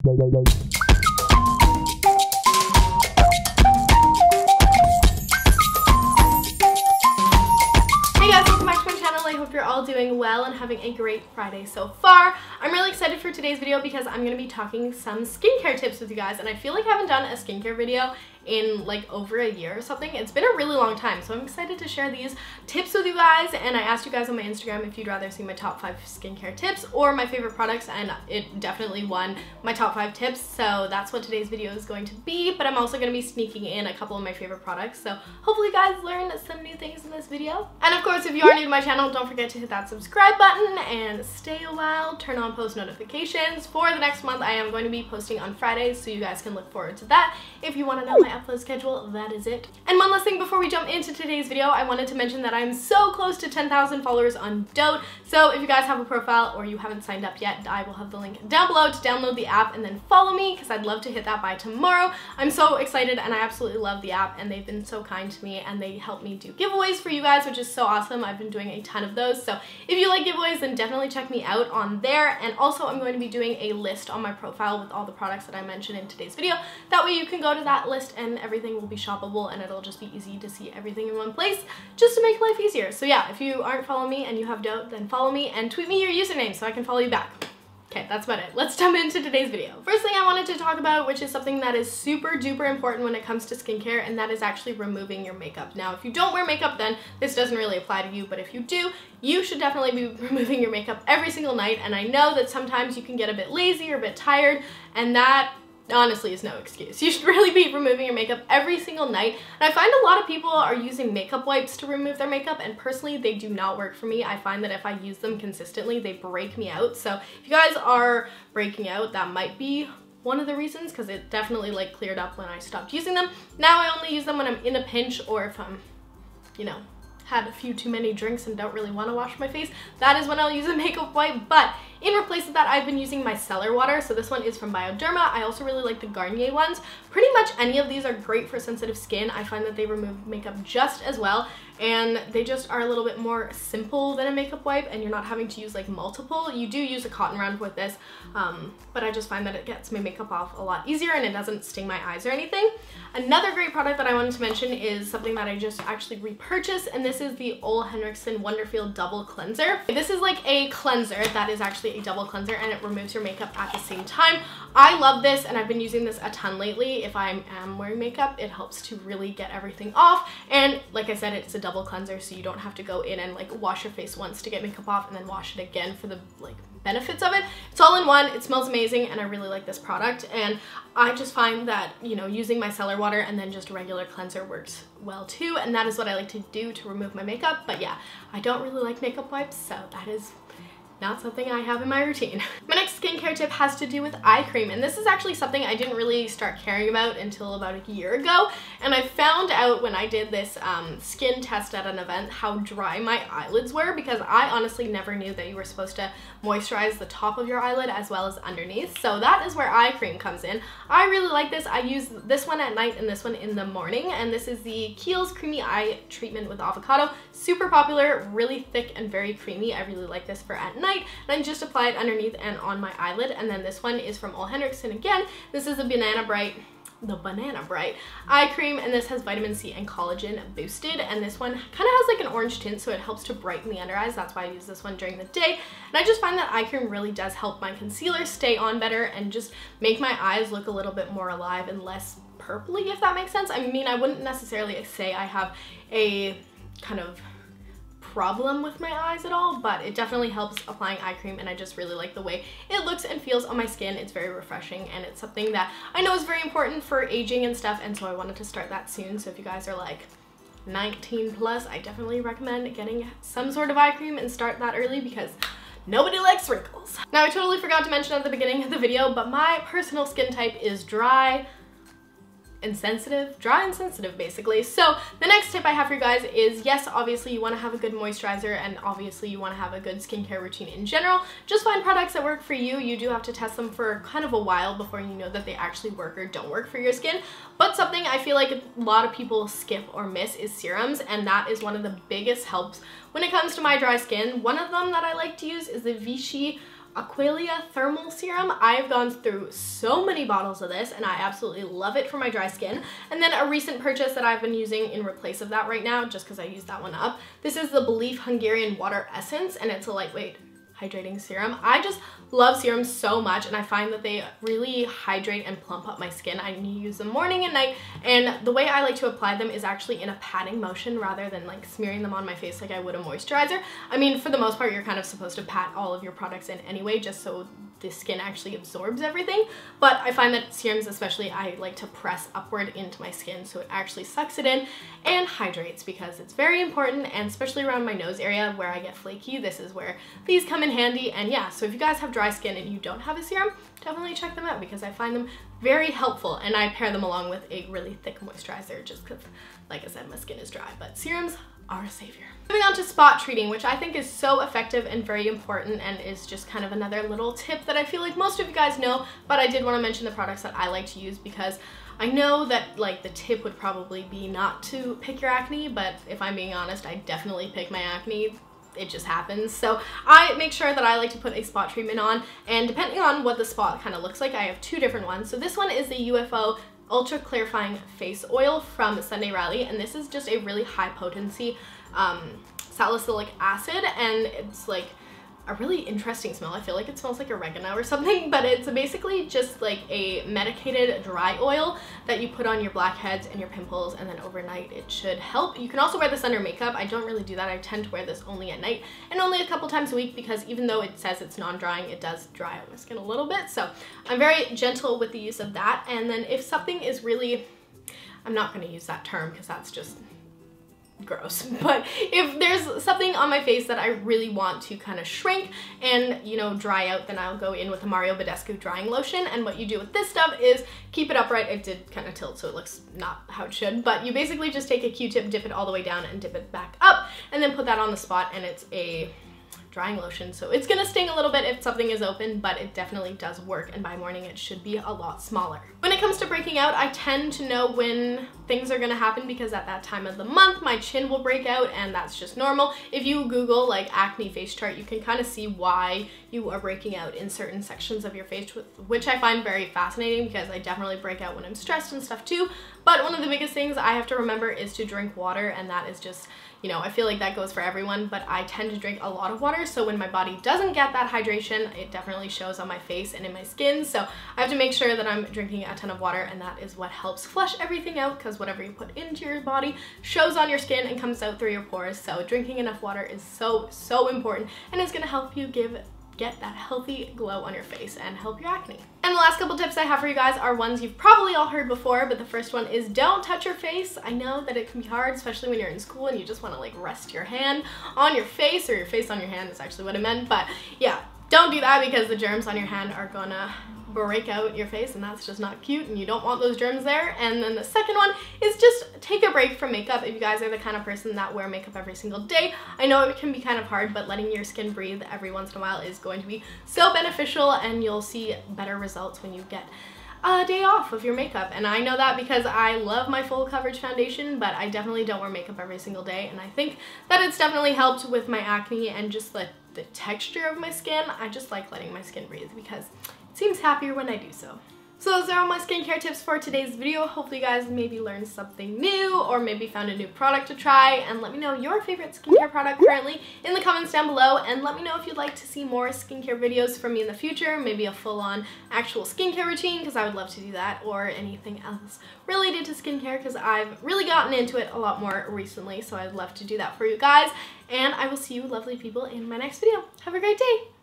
I hope you're all doing well and having a great Friday so far. I'm really excited for today's video because I'm going to be talking some skincare tips with you guys, and I feel like I haven't done a skincare video in like over a year or something. It's been a really long time, so I'm excited to share these tips with you guys. And I asked you guys on my Instagram if you'd rather see my top 5 skincare tips or my favorite products, and it definitely won my top 5 tips, so that's what today's video is going to be. But I'm also going to be sneaking in a couple of my favorite products, so hopefully you guys learn some new things in this video. And of course, if you are new to my channel, don't forget to hit that subscribe button and stay a while. Turn on post notifications. For the next month, I am going to be posting on Fridays, so you guys can look forward to that. If you want to know my upload schedule, that is it. And one last thing before we jump into today's video, I wanted to mention that I'm so close to 10,000 followers on Dote. So if you guys have a profile or you haven't signed up yet, I will have the link down below to download the app and then follow me, because I'd love to hit that by tomorrow. I'm so excited and I absolutely love the app, and they've been so kind to me and they help me do giveaways for you guys, which is so awesome. I've been doing a ton of those, so if you like giveaways, then definitely check me out on there. And also, I'm going to be doing a list on my profile with all the products that I mentioned in today's video. That way you can go to that list and everything will be shoppable, and it'll just be easy to see everything in one place, just to make life easier. So yeah, if you aren't following me and you have Dote, then follow me and tweet me your username so I can follow you back. Okay, that's about it. Let's jump into today's video. First thing I wanted to talk about, which is something that is super duper important when it comes to skincare, and that is actually removing your makeup. Now, if you don't wear makeup, then this doesn't really apply to you, but if you do, you should definitely be removing your makeup every single night. And I know that sometimes you can get a bit lazy or a bit tired, and that honestly is no excuse. You should really be removing your makeup every single night. And I find a lot of people are using makeup wipes to remove their makeup, and personally they do not work for me. I find that if I use them consistently, they break me out. So if you guys are breaking out, that might be one of the reasons, because it definitely like cleared up when I stopped using them. Now I only use them when I'm in a pinch, or if I'm, you know, had a few too many drinks and don't really want to wash my face. That is when I'll use a makeup wipe. But in replace of that, I've been using my micellar water. So this one is from Bioderma. I also really like the Garnier ones. Pretty much any of these are great for sensitive skin. I find that they remove makeup just as well, and they just are a little bit more simple than a makeup wipe, and you're not having to use like multiple. You do use a cotton round with this, but I just find that it gets my makeup off a lot easier and it doesn't sting my eyes or anything. Another great product that I wanted to mention is something that I just actually repurchased, and this is the Ole Henriksen Wonderfeel Double Cleanser. This is like a cleanser that is actually a double cleanser, and it removes your makeup at the same time. I love this, and I've been using this a ton lately. If I am wearing makeup, it helps to really get everything off. And like I said, it's a double cleanser, so you don't have to go in and like wash your face once to get makeup off and then wash it again for the like benefits of it. It's all in one. It smells amazing, and I really like this product. And I just find that, you know, using my micellar water and then just a regular cleanser works well too, and that is what I like to do to remove my makeup. But yeah, I don't really like makeup wipes, so that is not something I have in my routine. My next skincare tip has to do with eye cream, and this is actually something I didn't really start caring about until about a year ago. And I found out when I did this skin test at an event how dry my eyelids were, because I honestly never knew that you were supposed to moisturize the top of your eyelid as well as underneath. So that is where eye cream comes in. I really like this. I use this one at night and this one in the morning, and this is the Kiehl's Creamy Eye Treatment with Avocado. Super popular, really thick and very creamy. I really like this for at night, and I just apply it underneath and on my eyelid. And then this one is from Ole Henriksen again. This is the Banana Bright eye cream, and this has vitamin C and collagen boosted, and this one kind of has like an orange tint, so it helps to brighten the under eyes. That's why I use this one during the day. And I just find that eye cream really does help my concealer stay on better and just make my eyes look a little bit more alive and less purpley, if that makes sense. I mean, I wouldn't necessarily say I have a kind of problem with my eyes at all, but it definitely helps applying eye cream, and I just really like the way it looks and feels on my skin. It's very refreshing, and it's something that I know is very important for aging and stuff, and so I wanted to start that soon. So if you guys are like 19 plus, I definitely recommend getting some sort of eye cream and start that early, because nobody likes wrinkles. Now, I totally forgot to mention at the beginning of the video, but my personal skin type is dry and sensitive, dry and sensitive basically. So the next tip I have for you guys is, yes, obviously you want to have a good moisturizer, and obviously you want to have a good skincare routine in general. Just find products that work for you. You do have to test them for kind of a while before you know that they actually work or don't work for your skin. But something I feel like a lot of people skip or miss is serums, and that is one of the biggest helps when it comes to my dry skin. One of them that I like to use is the Vichy Aqualia Thermal Serum. I've gone through so many bottles of this and I absolutely love it for my dry skin. And then a recent purchase that I've been using in replace of that right now, just because I used that one up. This is the Belief Hungarian Water Essence, and it's a lightweight hydrating serum. I just love serums so much, and I find that they really hydrate and plump up my skin. I use them morning and night, and the way I like to apply them is actually in a patting motion rather than like smearing them on my face like I would a moisturizer. I mean, for the most part, you're kind of supposed to pat all of your products in anyway, just so the skin actually absorbs everything, but I find that serums especially, I like to press upward into my skin so it actually sucks it in and hydrates, because it's very important, and especially around my nose area where I get flaky, this is where these come in handy. And yeah, so if you guys have dry skin and you don't have a serum, definitely check them out because I find them very helpful, and I pair them along with a really thick moisturizer just because, like I said, my skin is dry, but serums are a savior. Moving on to spot treating, which I think is so effective and very important, and is just kind of another little tip that I feel like most of you guys know, but I did want to mention the products that I like to use because I know that like the tip would probably be not to pick your acne, but if I'm being honest, I definitely pick my acne. It just happens. So I make sure that I like to put a spot treatment on, and depending on what the spot kind of looks like, I have two different ones. So this one is the UFO Ultra Clarifying Face Oil from Sunday Riley, and this is just a really high potency salicylic acid, and it's like a really interesting smell. I feel like it smells like oregano or something, but it's basically just like a medicated dry oil that you put on your blackheads and your pimples, and then overnight it should help. You can also wear this under makeup. I don't really do that. I tend to wear this only at night and only a couple times a week, because even though it says it's non-drying, it does dry out my skin a little bit. So I'm very gentle with the use of that. And then if something is really, I'm not going to use that term because that's just gross, but if there's something on my face that I really want to kind of shrink and, you know, dry out, then I'll go in with a Mario Badescu drying lotion. And what you do with this stuff is keep it upright. It did kind of tilt so it looks not how it should, but you basically just take a Q-tip, dip it all the way down and dip it back up, and then put that on the spot, and it's a drying lotion. So it's gonna sting a little bit if something is open, but it definitely does work, and by morning it should be a lot smaller. When it comes to breaking out, I tend to know when things are gonna happen, because at that time of the month my chin will break out, and that's just normal. If you Google like acne face chart, you can kind of see why you are breaking out in certain sections of your face, which I find very fascinating, because I definitely break out when I'm stressed and stuff too. But one of the biggest things I have to remember is to drink water, and that is just, you know, I feel like that goes for everyone, but I tend to drink a lot of water, so when my body doesn't get that hydration, it definitely shows on my face and in my skin. So I have to make sure that I'm drinking a ton of water, and that is what helps flush everything out, because whatever you put into your body shows on your skin and comes out through your pores. So drinking enough water is so important, and it's gonna help you get that healthy glow on your face and help your acne. And the last couple tips I have for you guys are ones you've probably all heard before, but the first one is don't touch your face. I know that it can be hard, especially when you're in school and you just want to like rest your hand on your face, or your face on your hand is actually what I meant, but yeah, don't do that, because the germs on your hand are gonna break out your face, and that's just not cute, and you don't want those germs there. And then the second one is just take a break from makeup. If you guys are the kind of person that wear makeup every single day, I know it can be kind of hard, but letting your skin breathe every once in a while is going to be so beneficial, and you'll see better results when you get a day off of your makeup. And I know that because I love my full coverage foundation, but I definitely don't wear makeup every single day, and I think that it's definitely helped with my acne and just the texture of my skin. I just like letting my skin breathe because it seems happier when I do so. So those are all my skincare tips for today's video. Hopefully you guys maybe learned something new, or maybe found a new product to try, and let me know your favorite skincare product currently in the comments down below, and let me know if you'd like to see more skincare videos from me in the future, maybe a full-on actual skincare routine, because I would love to do that, or anything else related to skincare, because I've really gotten into it a lot more recently, so I'd love to do that for you guys. And I will see you lovely people in my next video. Have a great day!